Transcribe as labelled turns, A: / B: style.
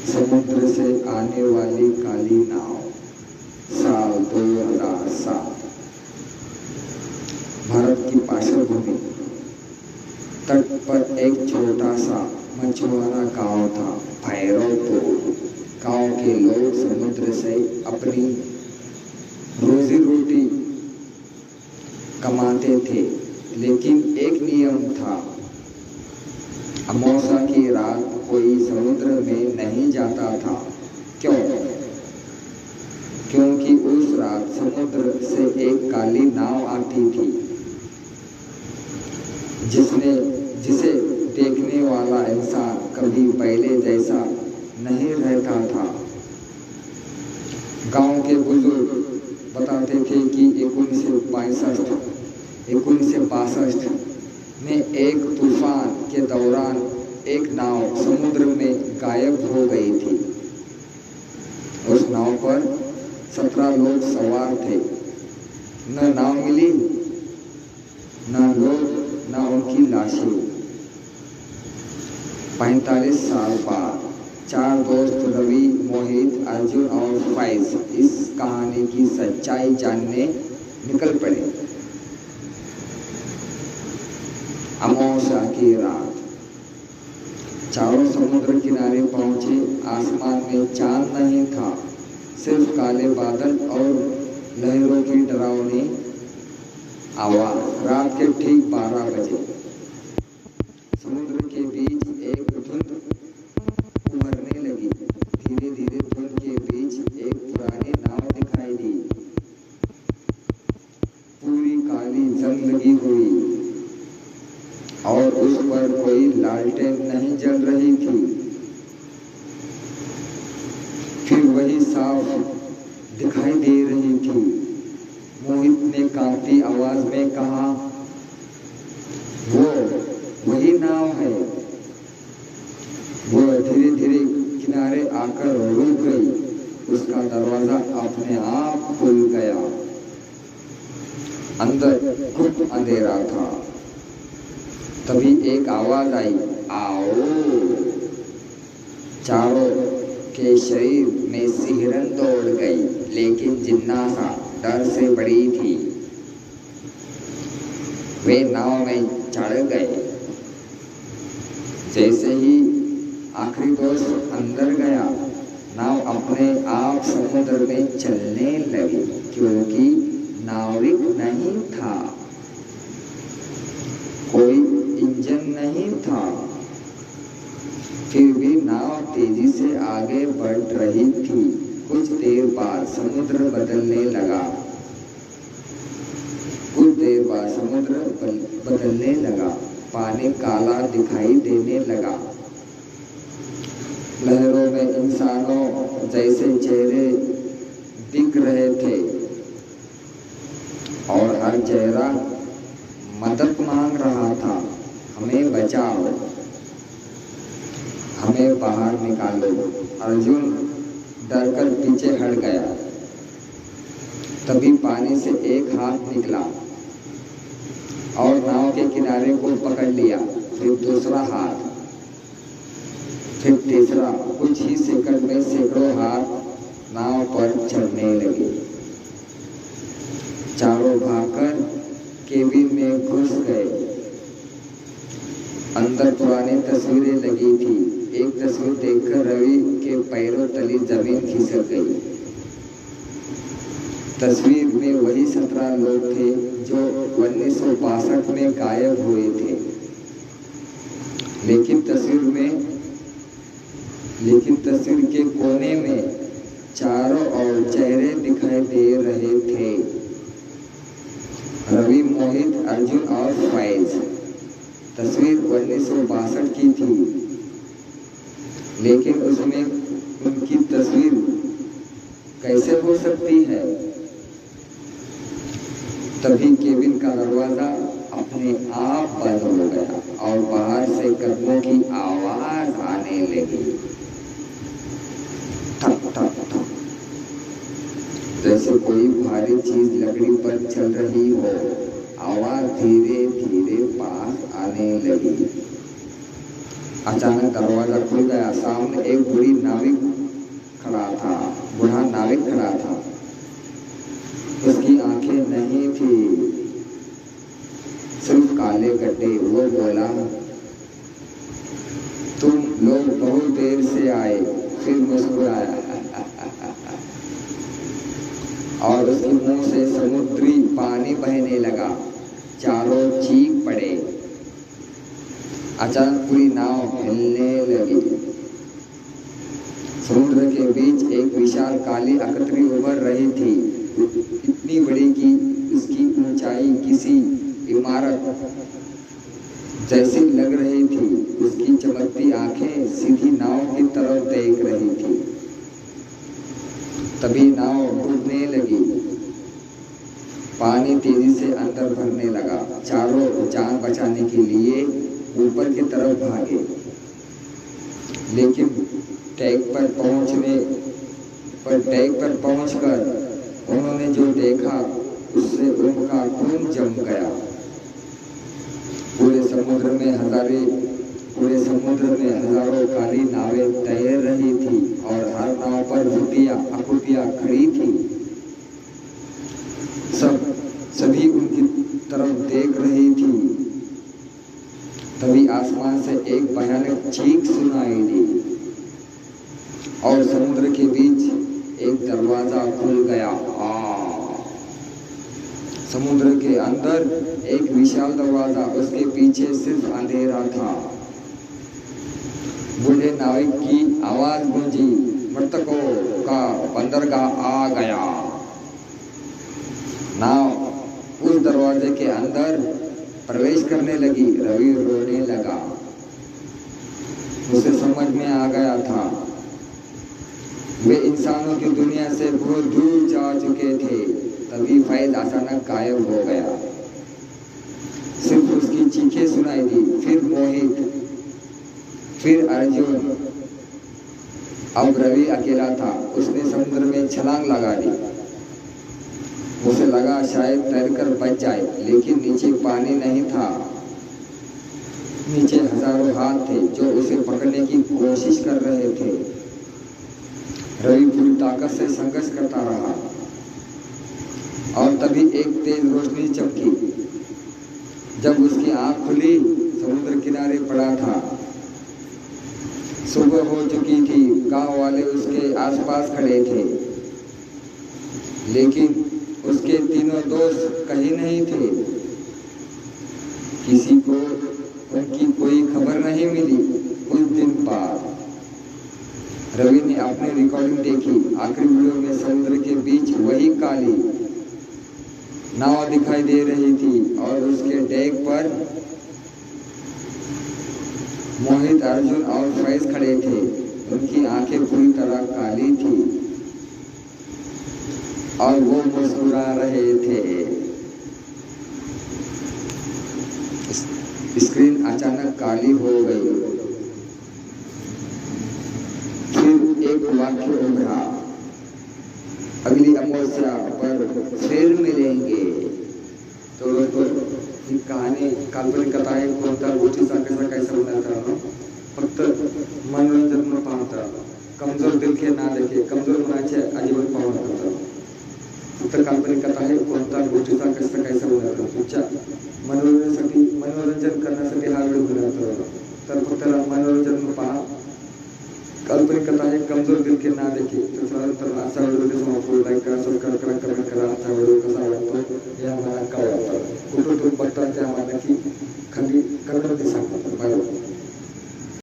A: समुद्र से आने वाली काली नाव, साल 2007। भारत की पाषाण भूमि, तट पर एक छोटा सा मछुआरा गांव था, भैरवपुर। गांव के लोग समुद्र से अपनी रोजी रोटी कमाते थे, लेकिन एक नियम था, अमावस्या की रात कोई समुद्र में नहीं जाता था। क्यों? क्योंकि उस रात समुद्र से एक काली नाव आती थी, जिसे देखने वाला इंसान कभी पहले जैसा नहीं रहता था। गांव के बुजुर्ग बताते थे कि 1962 में एक तूफान के दौरान एक नाव समुद्र में गायब हो गई थी। उस नाव पर 17 लोग सवार थे। न नाव मिली, न लोग, न उनकी लाशें। 45 साल बाद 4 दोस्त रवि, मोहित, अर्जुन और फैज इस कहानी की सच्चाई जानने निकल पड़े। अमावस्या की रात चारों समुद्र किनारे पहुंचे। आसमान में चांद नहीं था, सिर्फ काले बादल और लहरों की डरावनी आवाज। रात के ठीक 12 बजे समुद्र के बीच एक धुंध उभरने लगी। धीरे धीरे धुंध के बीच एक पुरानी नाव दिखाई दी, पूरी काली जंग लगी हुई, और उस पर कोई लालटेन नहीं जल रही थी। फिर वही साफ दिखाई दे रही थी। मोहित ने कांपती आवाज में कहा, वो वही नाव है। वो धीरे धीरे किनारे आकर रुक गई। उसका दरवाजा अपने आप खुल गया। अंदर खूब अंधेरा था। तभी एक आवाज आई, आओ। चारों के शरीर में सिहरन दौड़ गई, लेकिन जिज्ञासा डर से बड़ी थी। वे नाव में चढ़ गए। जैसे ही आखिरी दोस्त अंदर गया, नाव अपने आप समुद्र में चलने लगी, क्योंकि नाविक नहीं था, कोई इंजन नहीं था। फिर भी नाव तेजी से आगे बढ़ रही थी। कुछ देर बाद समुद्र बदलने लगा। पानी काला दिखाई देने लगा। लहरों में इंसानों जैसे चेहरे दिख रहे थे, और हर चेहरा मदद मांग रहा था, हमें बचाओ, हमें बाहर निकालो। अर्जुन डरकर पीछे हट गया। तभी पानी से एक हाथ निकला और नाव के किनारे को पकड़ लिया। फिर दूसरा हाथ, फिर तीसरा। कुछ ही सेकंड में सैकड़ों हाथ नाव पर चढ़ने लगे। चारों भागकर केबिन में घुस गए। अंदर पुरानी तस्वीरें लगी थी। एक तस्वीर देखकर रवि के पैरों तले जमीन खिसक गई। तस्वीर में वही 17 लोग थे जो 1962 में गायब हुए थे। लेकिन तस्वीर के कोने में चारों ओर चेहरे दिखाई दे रहे थे, रवि, मोहित, अर्जुन और फैज। तस्वीर 1962 की थी, लेकिन उसमें उनकी तस्वीर कैसे हो सकती है? तभी केबिन का दरवाजा अपने आप बंद हो गया और बाहर से कदमों की आवाज आने लगी, ठक ठक ठक, जैसे कोई भारी चीज लकड़ी पर चल रही हो। आवाज धीरे धीरे पास आने लगी। अचानक दरवाजा खुल गया। सामने एक बूढ़ा नाविक खड़ा था। उसकी आंखें नहीं थी, सिर्फ काले गड्ढे। वो बोला, तुम लोग बहुत देर से आए। फिर मुस्कुराया और उसके मुंह से समुद्री पानी बहने लगा। चारों चीख पड़े। अचानक पूरी नाव हिलने लगी। समुद्र के बीच एक विशाल काली आकृति उभर रही थी, इतनी बड़ी कि उसकी ऊंचाई किसी इमारत जैसी लग रही थी। उसकी चमकती आंखें सीधी नाव की तरफ देख रही थी। तभी नाव डूबने लगी। पानी तेजी से अंदर भरने लगा। चारों जान बचाने के लिए ऊपर की तरफ भागे, लेकिन टैग पर पहुंचकर उन्होंने जो देखा उससे उनका खून जम गया। पूरे समुद्र में हजारों काली नावें तैर रही थी और हर नाव पर आकृतियां खड़ी थी। सभी उनकी तरफ देख रही थी। तभी आसमान से एक भयानक चीख सुनाई दी और समुद्र के बीच एक दरवाजा खुल गया। समुद्र के अंदर एक विशाल दरवाजा, उसके पीछे सिर्फ अंधेरा था। बूढ़े नाविक की आवाज गूंजी, मृतकों का बंदरगाह आ गया। नाव उस दरवाजे के अंदर प्रवेश करने लगी। रवि रोने लगा। उसे समझ में आ गया था, वे इंसानों की दुनिया से बहुत दूर जा चुके थे। तभी फैज अचानक गायब हो गया। सिर्फ उसकी चीखें सुनाई दी। फिर मोहित, फिर अर्जुन। अब रवि अकेला था। उसने समुद्र में छलांग लगा दी। उसे लगा शायद तैरकर बच जाए, लेकिन नीचे पानी नहीं था। नीचे हजारों हाथ थे जो उसे पकड़ने की कोशिश कर रहे थे। रवि पूरी ताकत से संघर्ष करता रहा और तभी एक तेज रोशनी चमकी। जब उसकी आंख खुली, समुद्र किनारे पड़ा था। सुबह हो चुकी थी। गांव वाले उसके आसपास खड़े थे, लेकिन उसके तीनों दोस्त कहीं नहीं थे। किसी को उनकी कोई खबर नहीं मिली। कुछ दिन बाद रवि ने अपनी रिकॉर्डिंग देखी। आखिरी वीडियो में समुद्र के बीच वही काली नाव दिखाई दे रही थी और उसके डेक पर मोहित, अर्जुन और फैज खड़े थे। उनकी आंखें पूरी तरह काली थी और वो मुस्कुरा रहे थे। स्क्रीन अचानक काली हो गई। फिर एक वाक्य उभरा, अगली अमावस्या पर फिर मिलेंगे। तो ही कहाणी काल्पनिक कथा आहे. कोणता गोष्टीचा कैसा बनाता फक्त मनोरंजन न पाहता, कमजोर दिल के ना लेके, कमजोर मनाचे अजिबात पाहू नका. फक्त काल्पनिक कथा आहे. कोणता गोष्टीचा कैसा बनाता तुमच्या मनोरंजन करण्यासाठी हा व्हिडिओ बनवतो. तर फक्त मनोरंजन न पहा. काल्पनिक कथा आहे. कमजोर दिल के ना लेके. तर असा व्हिडिओ कसा वाटतो, लाईक करा, सबस्क्राईब करा, कमेंट करा. असा व्हिडिओ कसा वाटतो हे आम्हाला कळवा. कुठून तुम्ही बघता ते आम्हाला नक्की खाली कमेंटमध्ये सांगा.